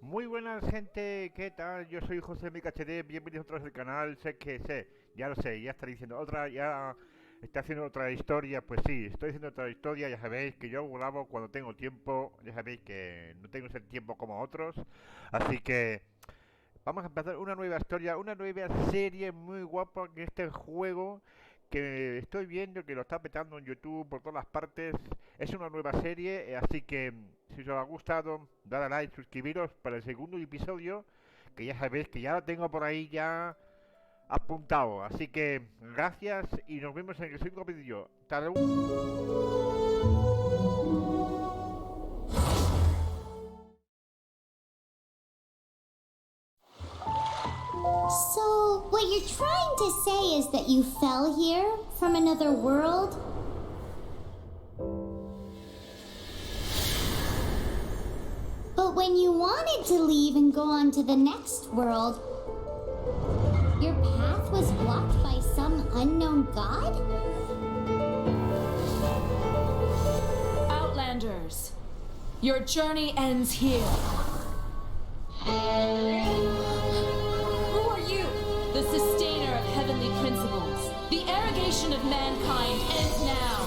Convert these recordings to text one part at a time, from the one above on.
Muy buenas gente, ¿qué tal? Yo soy José MKHD, bienvenidos otra vez al canal, ya lo sé, ya está diciendo otra, ya está haciendo otra historia, pues sí, estoy haciendo otra historia, ya sabéis que yo grabo cuando tengo tiempo, ya sabéis que no tengo ese tiempo como otros, así que vamos a empezar una nueva historia, una nueva serie muy guapa en este juego que estoy viendo que lo está petando en YouTube por todas las partes. Es una nueva serie, así que si os ha gustado, dale a like, suscribiros para el segundo episodio, que ya sabéis que ya lo tengo por ahí ya apuntado. Así que gracias y nos vemos en el segundo vídeo. Hasta luego. So, what you're trying to say is that you fell here from another world? But when you wanted to leave and go on to the next world, your path was blocked by some unknown god? Outlanders, your journey ends here. Who are you? The sustainer of heavenly principles. The arrogation of mankind ends now.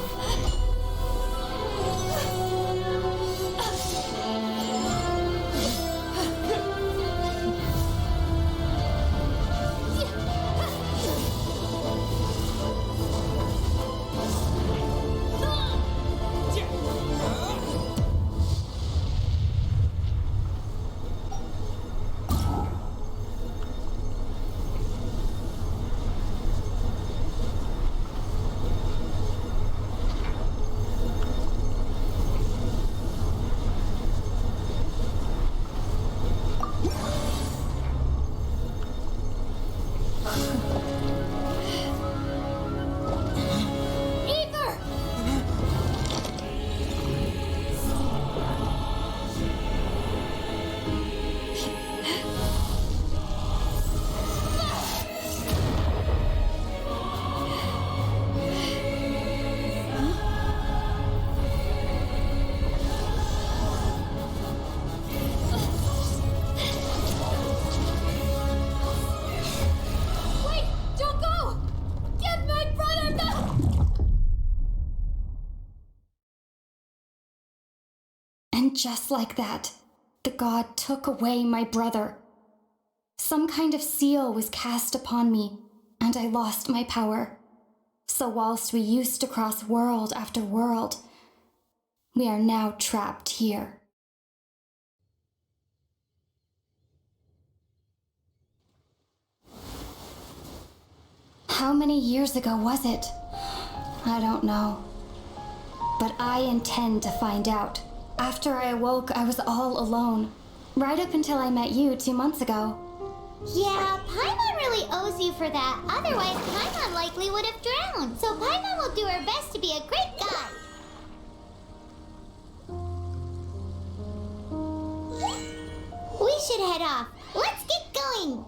And just like that, the god took away my brother. Some kind of seal was cast upon me, and I lost my power. So whilst we used to cross world after world, we are now trapped here. How many years ago was it? I don't know. But I intend to find out. After I awoke, I was all alone. Right up until I met you 2 months ago. Yeah, Paimon really owes you for that. Otherwise, Paimon likely would have drowned. So Paimon will do her best to be a great guide. We should head off. Let's get going.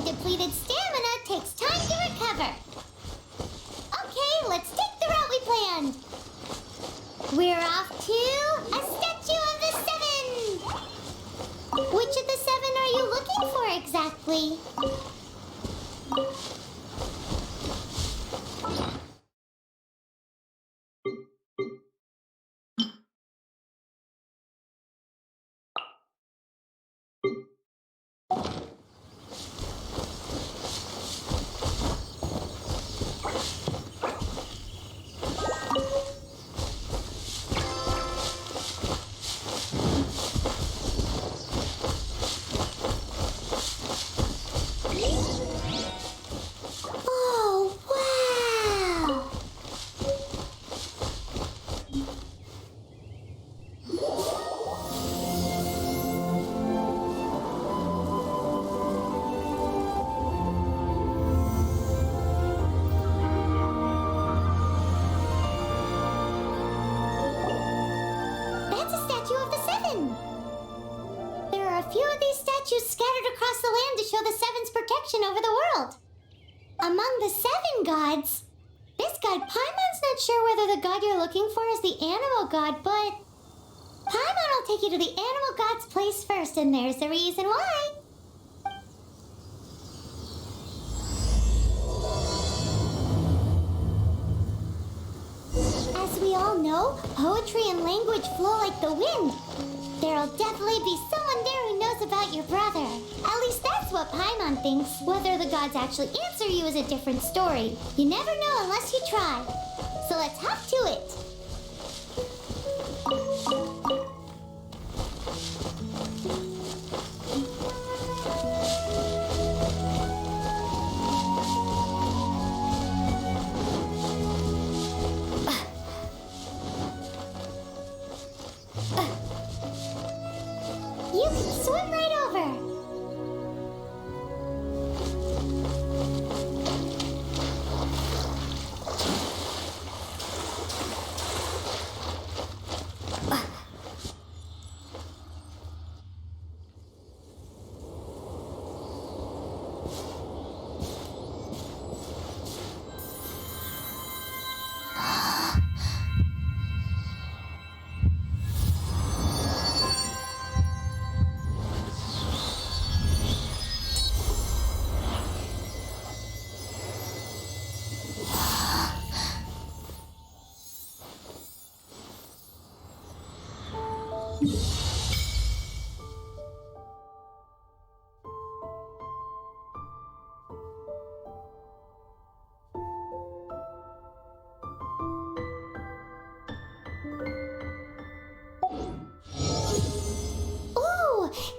Depleted stamina takes time to recover. Okay, let's take the route we planned. We're off to a Statue of the Seven. Which of the seven are you looking for exactly? statues scattered across the land to show the Seven's protection over the world. Among the 7 gods, this god Paimon's not sure whether the god you're looking for is the animal god, but Paimon will take you to the animal god's place first, and there's the reason why. As we all know, poetry and language flow like the wind. There'll definitely be someone there who knows about your brother. At least that's what Paimon thinks. Whether the gods actually answer you is a different story. You never know unless you try. So let's hop to it. You can swim right over.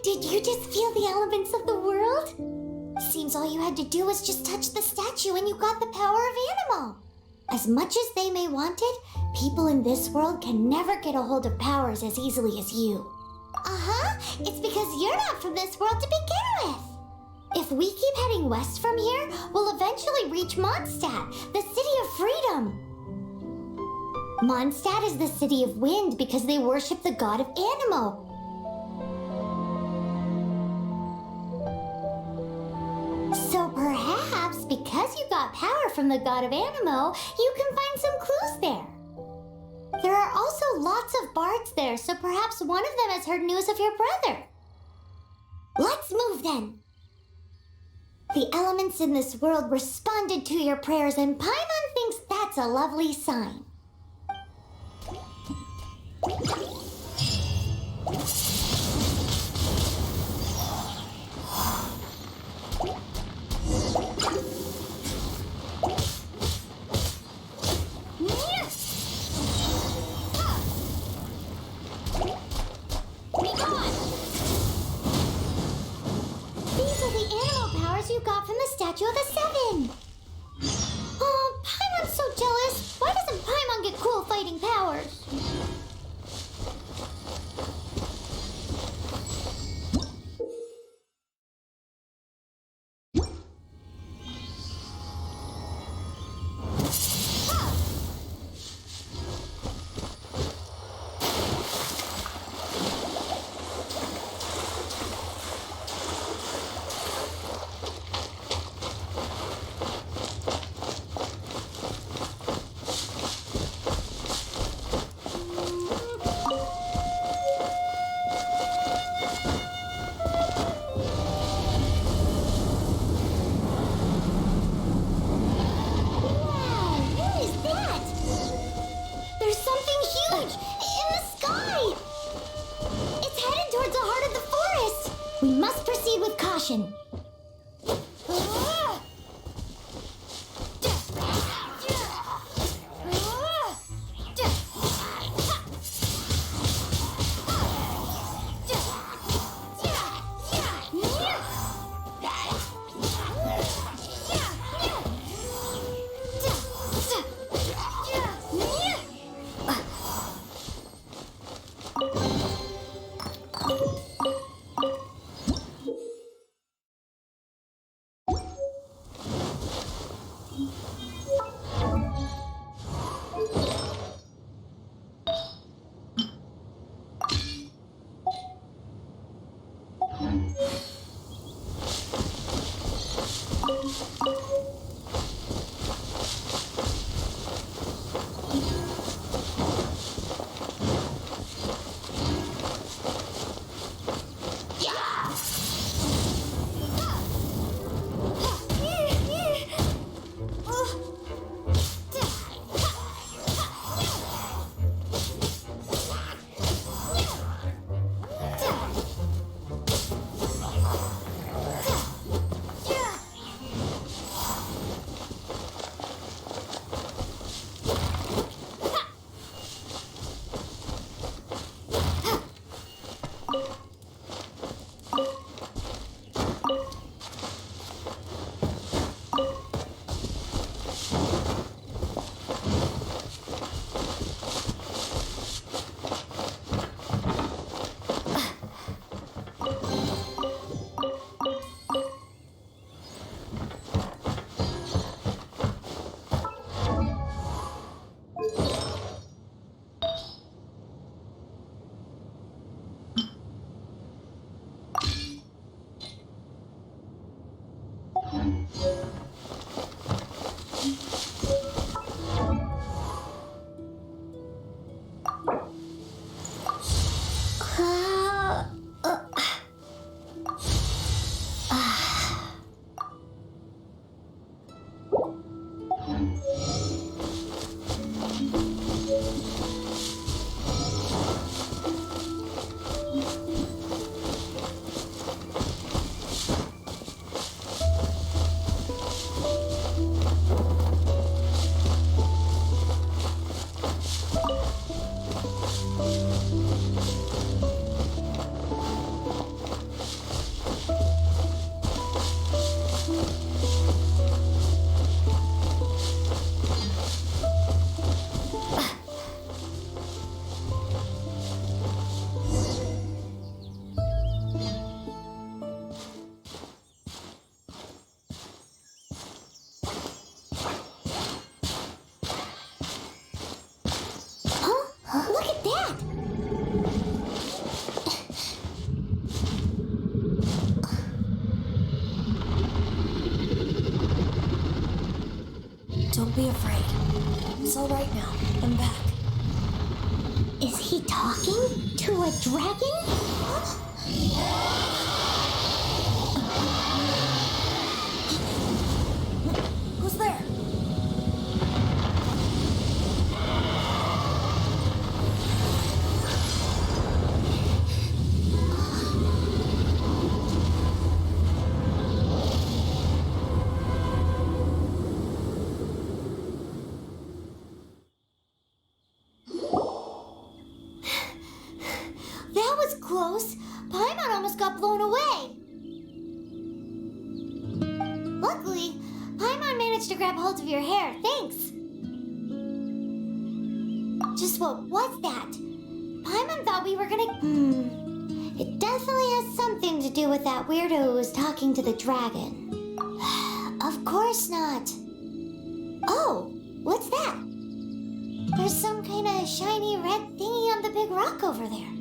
Did you just feel the elements of the world? Seems all you had to do was just touch the statue and you got the power of animal. As much as they may want it, people in this world can never get a hold of powers as easily as you. Uh-huh, it's because you're not from this world to begin with. If we keep heading west from here, we'll eventually reach Mondstadt, the city of freedom. Mondstadt is the city of wind because they worship the god of Anemo. So perhaps, because you got power from the god of Anemo, you can find some clues there. There are also lots of bards there, so perhaps one of them has heard news of your brother. Let's move then. The elements in this world responded to your prayers, and Paimon thinks that's a lovely sign. You got from the Statue of the Seven. Oh, Paimon's so jealous. Why doesn't Paimon get cool fighting powers? be afraid. It's all right now. I'm back. Is he talking to a dragon? Who's there? That was close. Paimon almost got blown away. Luckily, Paimon managed to grab hold of your hair. Thanks. Just what was that? Paimon thought we were gonna... It definitely has something to do with that weirdo who was talking to the dragon. Of course not. Oh, what's that? There's some kind of shiny red thingy on the big rock over there.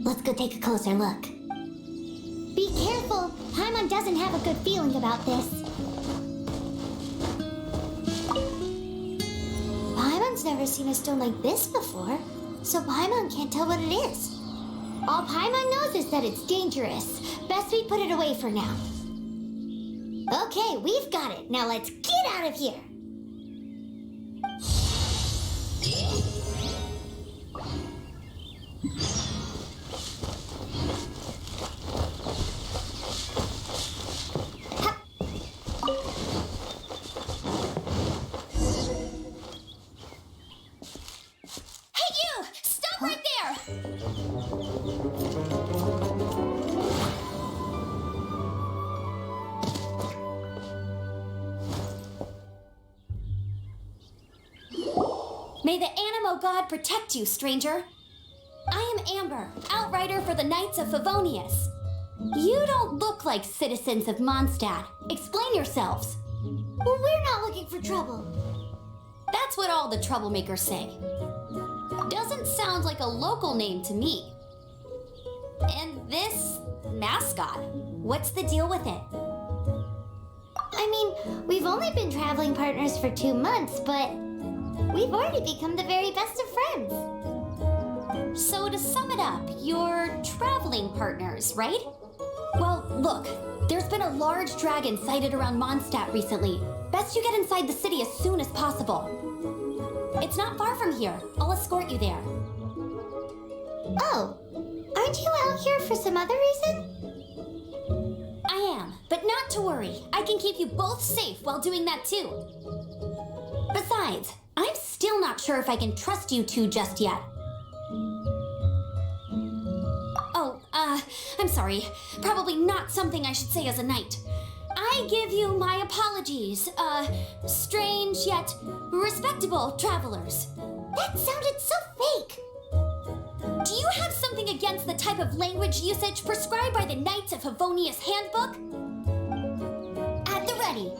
Let's go take a closer look. Be careful. Paimon doesn't have a good feeling about this. Paimon's never seen a stone like this before, so Paimon can't tell what it is. All Paimon knows is that it's dangerous. Best we put it away for now. Okay, we've got it. Now let's get out of here. Hey, you! Stop right there! May the Animo God protect you, stranger. I am Amber, outrider for the Knights of Favonius. You don't look like citizens of Mondstadt. Explain yourselves. Well, we're not looking for trouble. That's what all the troublemakers say. Doesn't sound like a local name to me. And this mascot, what's the deal with it? I mean, we've only been traveling partners for 2 months, but we've already become the very best of friends. So to sum it up, you're traveling partners, right? Well, look, there's been a large dragon sighted around Mondstadt recently. Best you get inside the city as soon as possible. It's not far from here. I'll escort you there. Oh, aren't you out here for some other reason? I am, but not to worry. I can keep you both safe while doing that too. Besides, I'm still not sure if I can trust you two just yet. Oh, I'm sorry. Probably not something I should say as a knight. I give you my apologies, strange yet respectable travelers. That sounded so fake. Do you have something against the type of language usage prescribed by the Knights of Favonius Handbook? At the ready.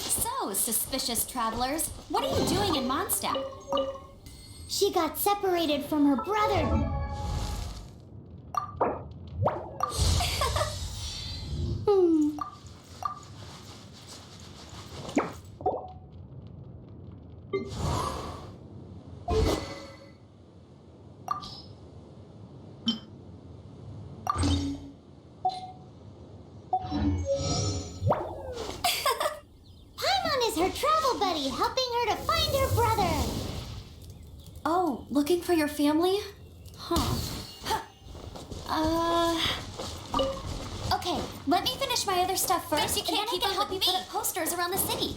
So, suspicious travelers, what are you doing in Mondstadt? She got separated from her brother. Paimon is her travel buddy, helping her to find her brother. Oh, looking for your family? Huh. Okay, let me finish my other stuff first. You can't keep up with me. Put up posters around the city.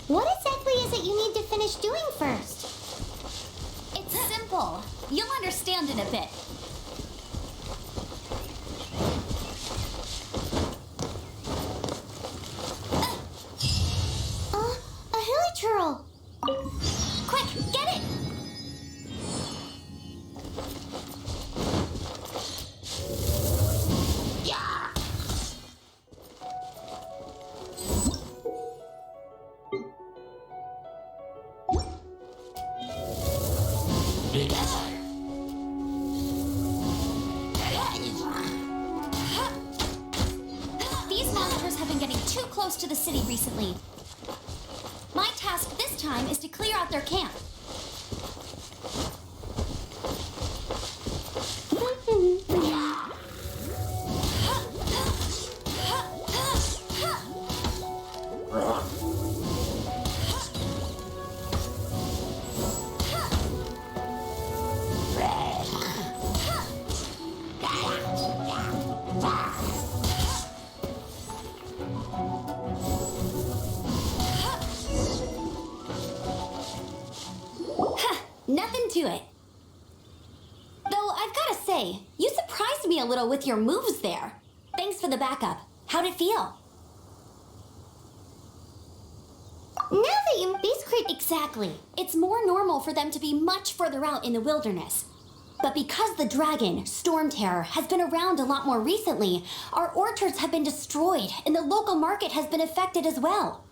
What exactly is it you need to finish doing first? It's simple. You'll understand in a bit. A hilly churl. Quick, get it! These monsters have been getting too close to the city recently. My task this time is to clear out their camp. Nothing to it. Though I've got to say, you surprised me a little with your moves there. Thanks for the backup. How'd it feel? Now that you... These creatures... Exactly. It's more normal for them to be much further out in the wilderness. But because the dragon, Storm Terror, has been around a lot more recently, our orchards have been destroyed and the local market has been affected as well.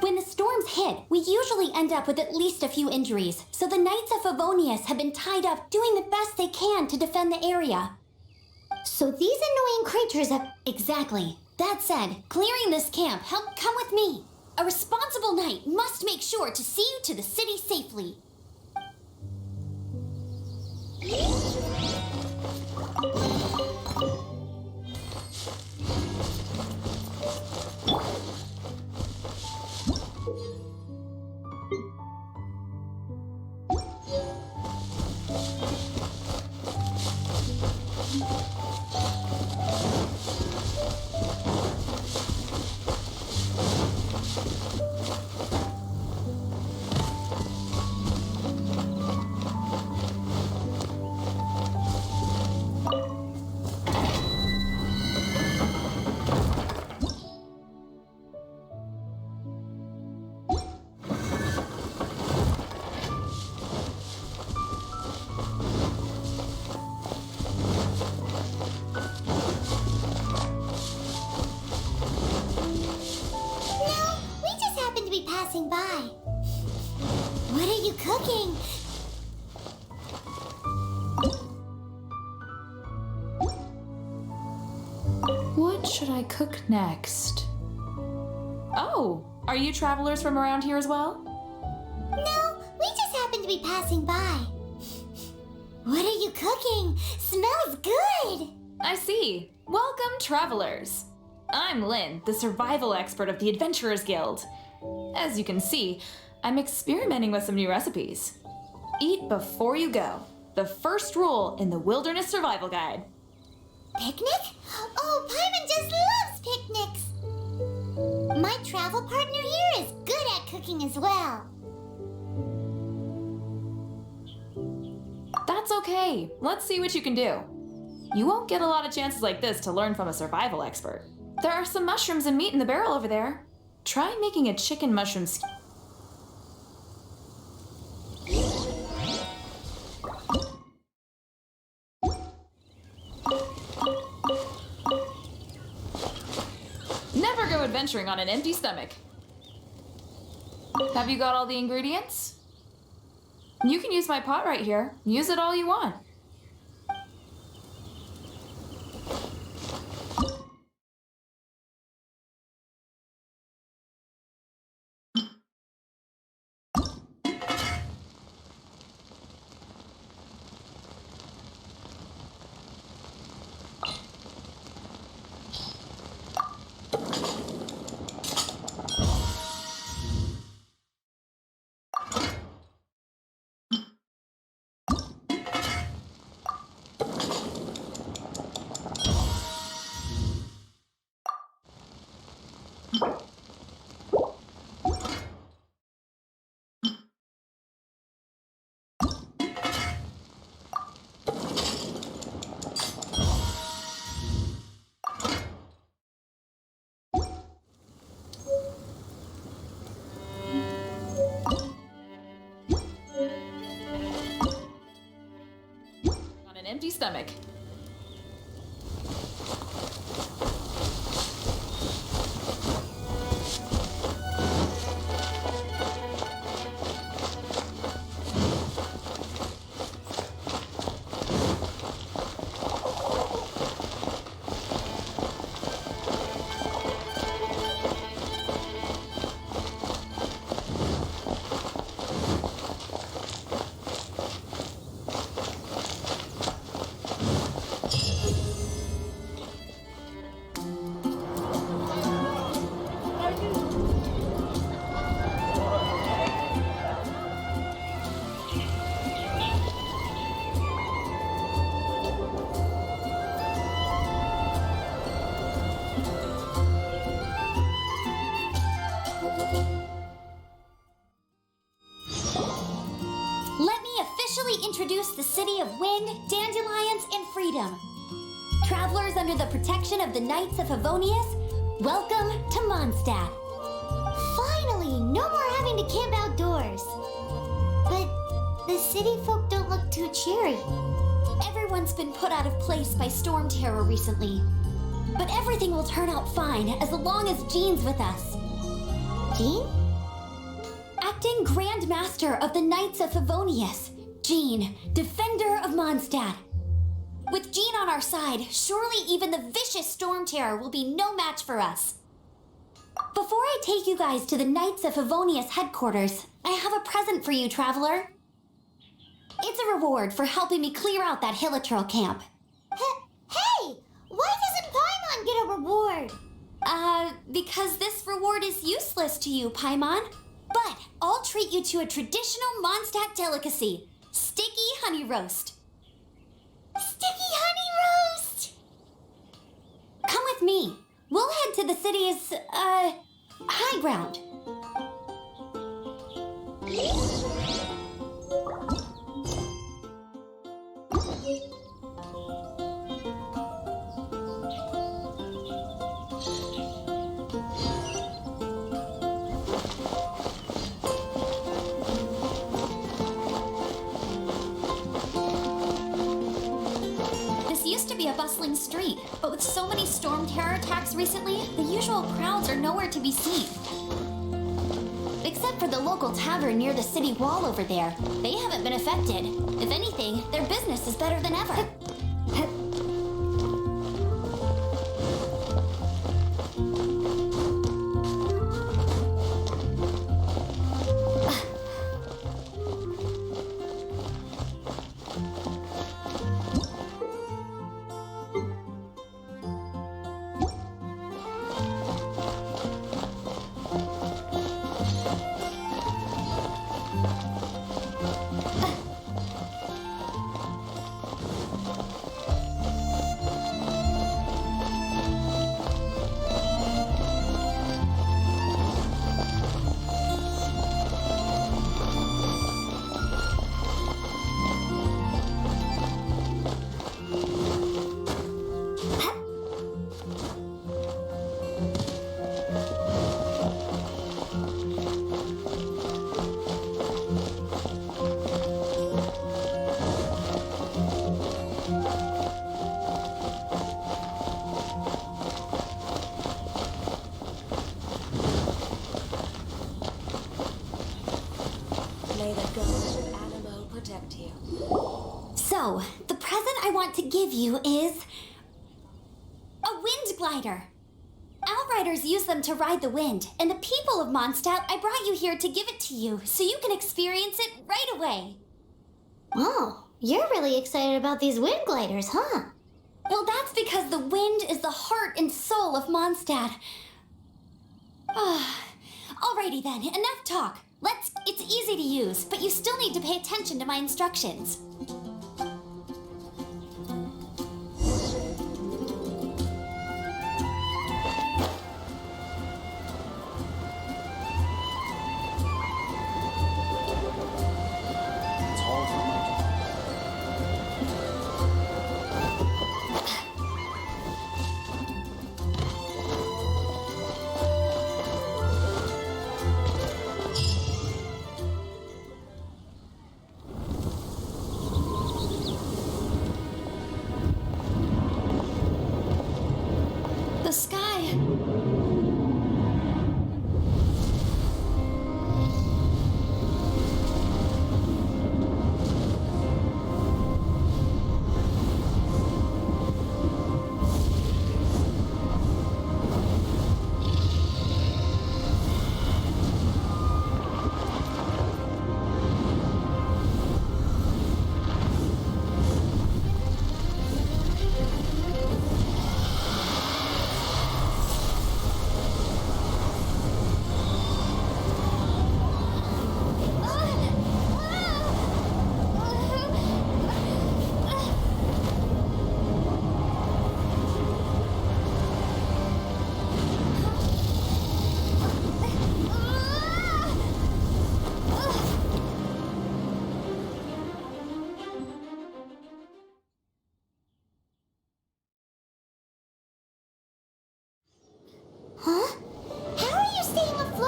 When the storms hit, we usually end up with at least a few injuries, so the Knights of Favonius have been tied up doing the best they can to defend the area. So these annoying creatures have... Exactly. That said, clearing this camp, come with me. A responsible knight must make sure to see you to the city safely. Passing by. What are you cooking? What should I cook next? Oh, are you travelers from around here as well? No, we just happen to be passing by. What are you cooking? Smells good! I see. Welcome, travelers. I'm Lynn, the survival expert of the Adventurers Guild. As you can see, I'm experimenting with some new recipes. Eat before you go. The first rule in the Wilderness Survival Guide. Picnic? Oh, Paimon just loves picnics! My travel partner here is good at cooking as well. That's okay. Let's see what you can do. You won't get a lot of chances like this to learn from a survival expert. There are some mushrooms and meat in the barrel over there. Try making a chicken mushroom stew. Never go adventuring on an empty stomach. Have you got all the ingredients? You can use my pot right here. Use it all you want. On an empty stomach. introduce the city of wind, dandelions, and freedom. Travelers under the protection of the Knights of Favonius, welcome to Mondstadt. Finally, no more having to camp outdoors. But the city folk don't look too cheery. Everyone's been put out of place by storm terror recently. But everything will turn out fine as long as Jean's with us. Jean? Acting Grand Master of the Knights of Favonius, Jean, Defender of Mondstadt. With Jean on our side, surely even the vicious storm terror will be no match for us. Before I take you guys to the Knights of Favonius headquarters, I have a present for you, Traveler. It's a reward for helping me clear out that Hilitril camp. Hey! Why doesn't Paimon get a reward? Because this reward is useless to you, Paimon. But I'll treat you to a traditional Mondstadt delicacy, sticky honey roast. Sticky honey roast! Come with me. We'll head to the city's, high ground. Be a bustling street, but with so many storm terror attacks recently, the usual crowds are nowhere to be seen. Except for the local tavern near the city wall over there. They haven't been affected. If anything, their business is better than ever. So, the present I want to give you is a wind glider. Outriders use them to ride the wind, and the people of Mondstadt, I brought you here to give it to you so you can experience it right away. Oh, you're really excited about these wind gliders, huh? Well, that's because the wind is the heart and soul of Mondstadt. Alrighty then, enough talk. It's easy to use, but you still need to pay attention to my instructions.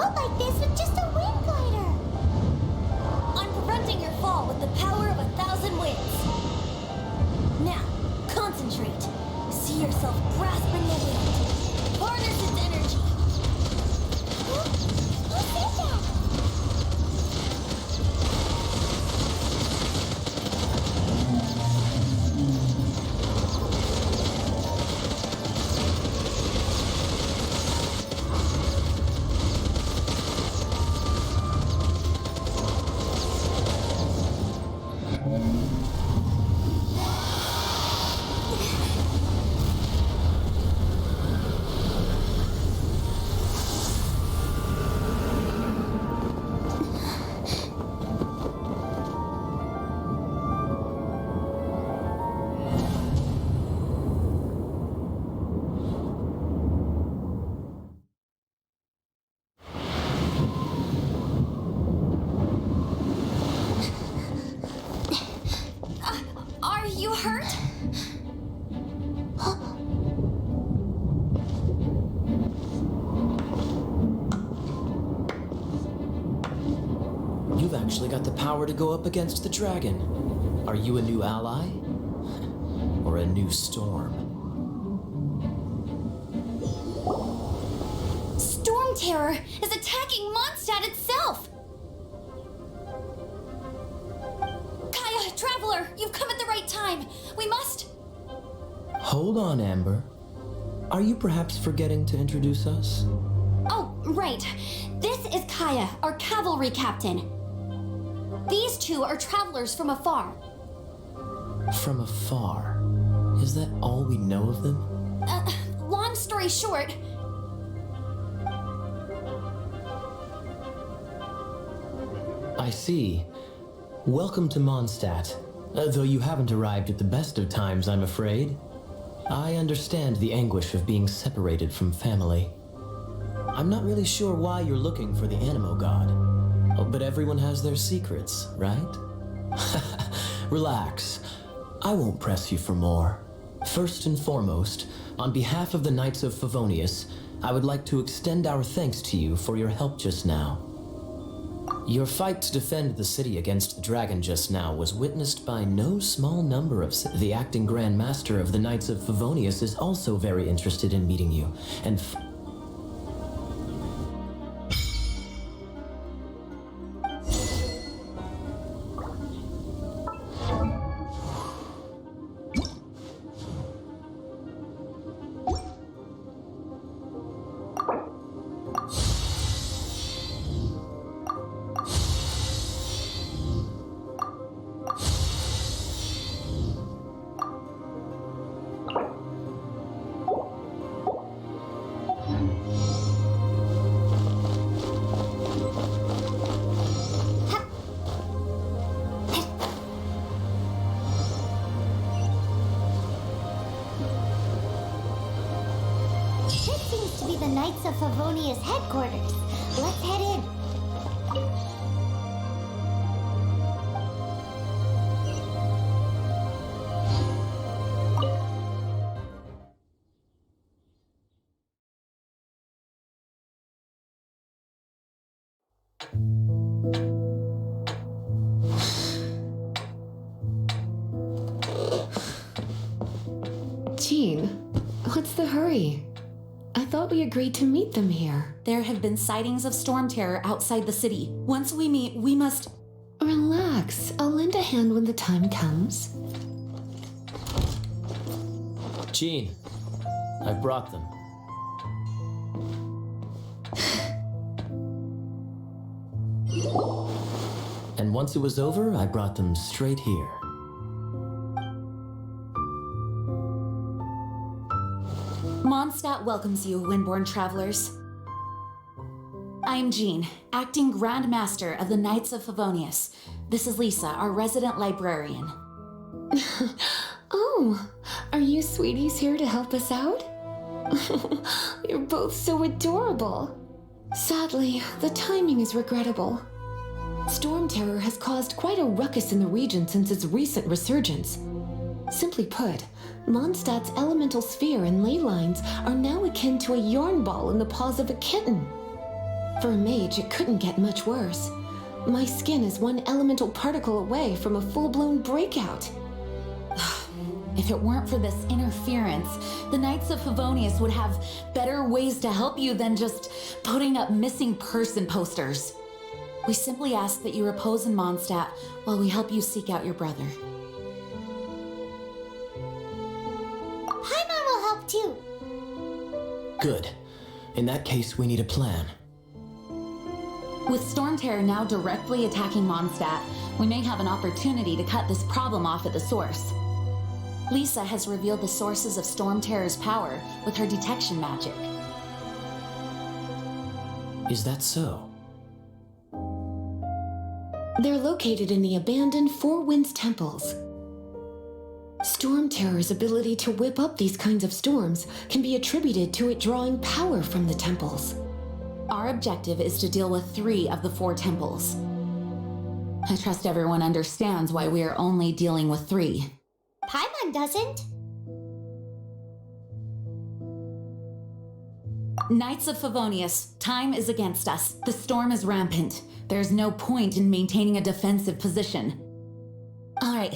float like this with just a wind glider. I'm preventing your fall with the power of 1,000 winds. Now, concentrate. See yourself grasping the wind. Harness its energy. Who said that? Are you hurt? You've actually got the power to go up against the dragon. Are you a new ally? Or a new storm? Storm Terror is attacking Mondstadt itself! Kaya, Traveler, you've come at the right time. We must... Hold on, Amber. Are you perhaps forgetting to introduce us? Oh, right. This is Kaya, our cavalry captain. These two are travelers from afar. From afar? Is that all we know of them? Long story short... I see. Welcome to Mondstadt. Though you haven't arrived at the best of times, I'm afraid. I understand the anguish of being separated from family. I'm not really sure why you're looking for the Animo God. Oh, but everyone has their secrets, right? Relax. I won't press you for more. First and foremost, on behalf of the Knights of Favonius, I would like to extend our thanks to you for your help just now. Your fight to defend the city against the dragon just now was witnessed by no small number of... The acting Grand Master of the Knights of Favonius is also very interested in meeting you, and... This seems to be the Knights of Favonius headquarters. Let's head in. Jean, what's the hurry? I thought we agreed to meet them here. There have been sightings of storm terror outside the city. Once we meet, we must... Relax. I'll lend a hand when the time comes. Jean, I've brought them. And once it was over, I brought them straight here. Mondstadt welcomes you, Windborn travelers. I'm Jean, acting Grand Master of the Knights of Favonius. This is Lisa, our resident librarian. Oh, are you sweeties here to help us out? You're both so adorable. Sadly, the timing is regrettable. Storm terror has caused quite a ruckus in the region since its recent resurgence. Simply put, Mondstadt's elemental sphere and ley lines are now akin to a yarn ball in the paws of a kitten. For a mage, it couldn't get much worse. My skin is one elemental particle away from a full-blown breakout. If it weren't for this interference, the Knights of Favonius would have better ways to help you than just putting up missing person posters. We simply ask that you repose in Mondstadt while we help you seek out your brother. Paimon will help too. Good. In that case, we need a plan. With Storm Terror now directly attacking Mondstadt, we may have an opportunity to cut this problem off at the source. Lisa has revealed the sources of Storm Terror's power with her detection magic. Is that so? They're located in the abandoned Four Winds temples. Storm Terror's ability to whip up these kinds of storms can be attributed to it drawing power from the temples. Our objective is to deal with 3 of the 4 temples. I trust everyone understands why we are only dealing with 3. Paimon doesn't. Knights of Favonius, time is against us. The storm is rampant. There's no point in maintaining a defensive position. All right,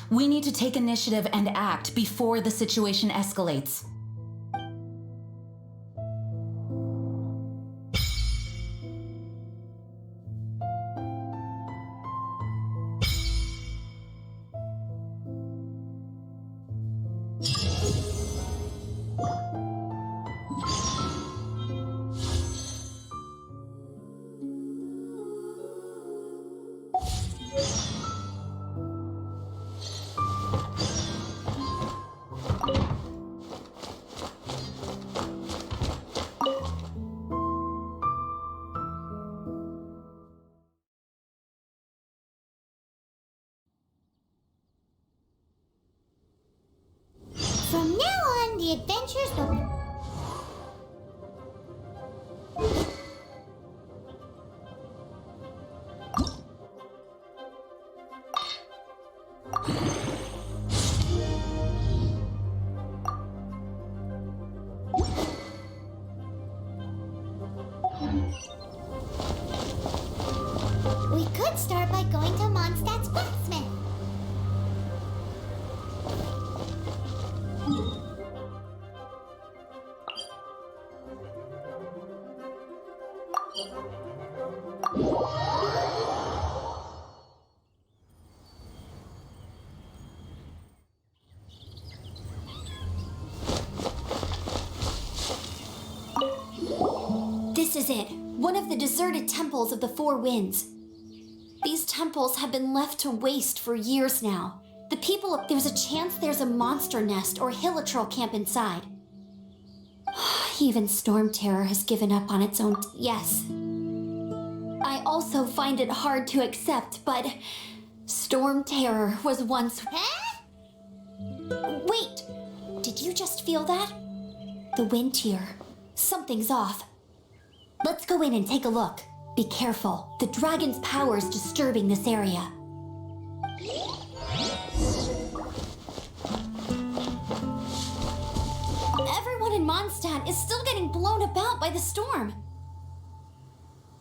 we need to take initiative and act before the situation escalates. From now on, the adventures will... We could start by going to Mondstadt's blacksmith. This is it. One of the deserted temples of the Four Winds. These temples have been left to waste for years now. The people, there's a chance there's a monster nest or hilichurl camp inside. Even Storm Terror has given up on its own. Yes. I also find it hard to accept, but Storm Terror was once... Huh? Wait! Did you just feel that? The wind here. Something's off. Let's go in and take a look. Be careful. The dragon's power is disturbing this area. Everyone in Mondstadt is still getting blown about by the storm.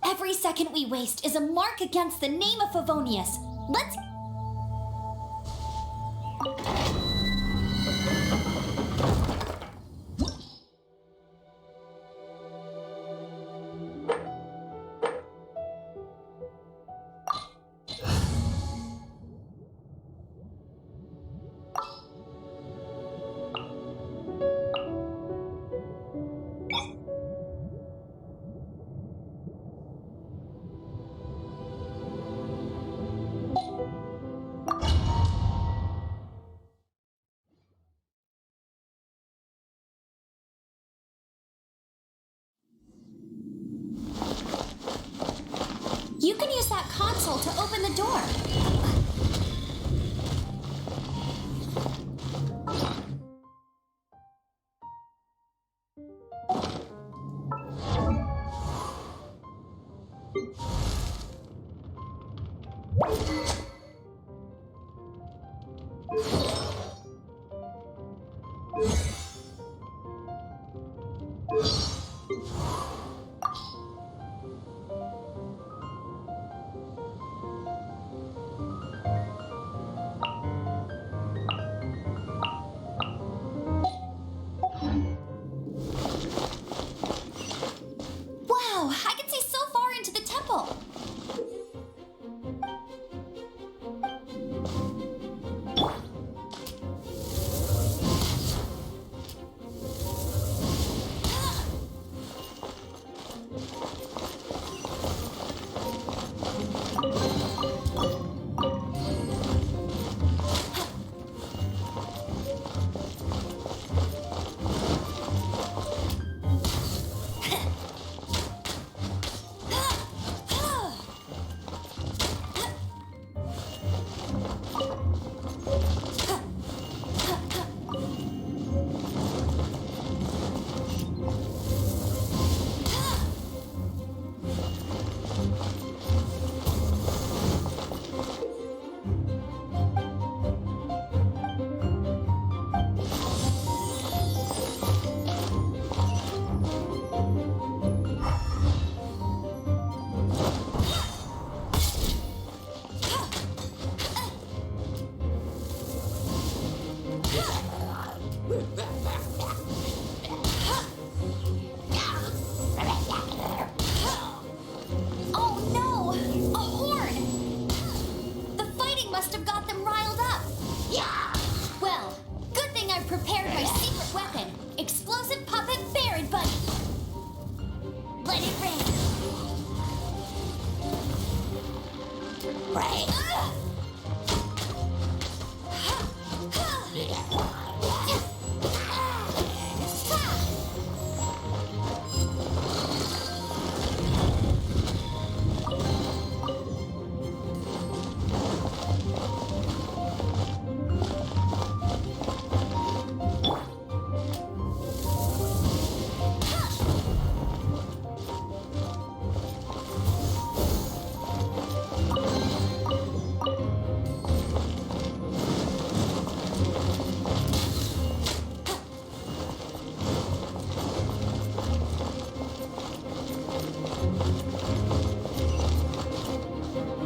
Every second we waste is a mark against the name of Favonius. Let's... You can use that console to open the door.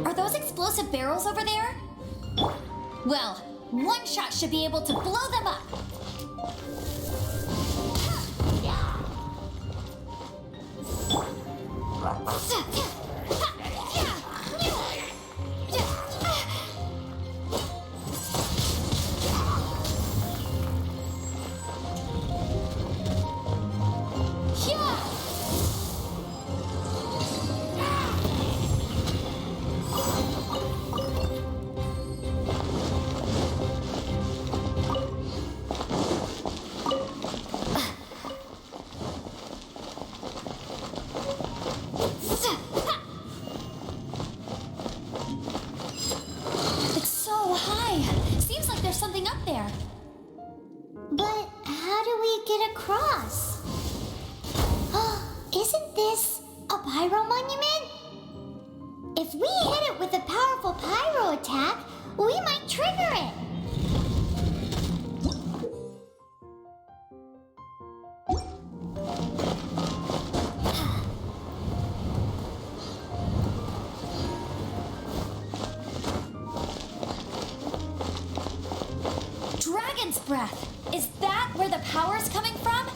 Are those explosive barrels over there? Well, one shot should be able to blow them up. It's so high. Seems like there's something up there. But how do we get across? Isn't this a pyro monument? If we hit it with a powerful pyro attack, we might trigger it. Dragon's breath. Is that where the power's coming from?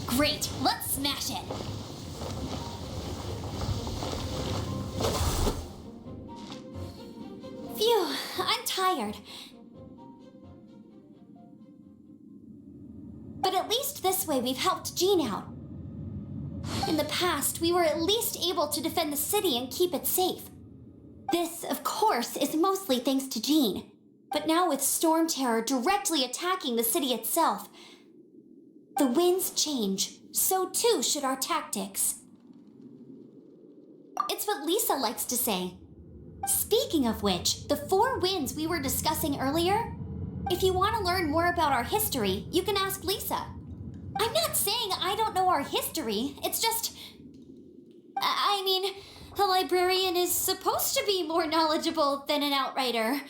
Great, let's smash it. Phew, I'm tired. But at least this way we've helped Jean out. In the past, we were at least able to defend the city and keep it safe. This, of course, is mostly thanks to Jean. But now with Storm Terror directly attacking the city itself, the winds change, so too should our tactics. It's what Lisa likes to say. Speaking of which, the 4 winds we were discussing earlier, if you want to learn more about our history, you can ask Lisa. I'm not saying I don't know our history, it's just... I mean, a librarian is supposed to be more knowledgeable than an outrider.